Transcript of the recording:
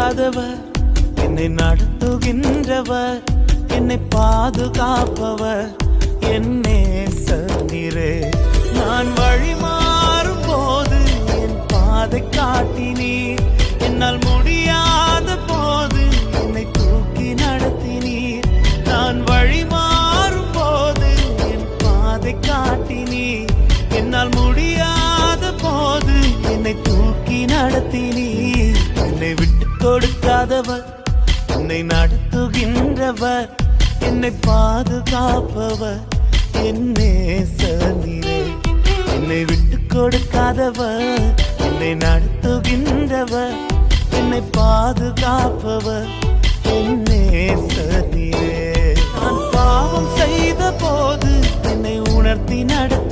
கொடுக்காதவர், என்னை நடத்துகின்றவர், என்னை பாதுகாப்பவர், என் நேசரே. நான் வழி மாறும் போது என் பாதை காட்டினீர், என்னால் முடியாத போது என்னை தூக்கி நடத்தினீர். நான் வழி மாறும் போது என் பாதை காட்டினீர், என்னால் முடியாத போது என்னை தூக்கி நடத்தினீர். என்னை விட்டு கொடுக்காதவர், என்னை நடத்துகின்றவர், என்னை பாதுகாப்பவர், என் நேசரே. என்னை விட்டு கொடுக்காதவர், என்னை நடத்துகின்றவர், என்னை பாதுகாப்பவர், என் நேசரே. நான் பாவம் செய்த போது என்னை உணர்த்தி நடத்த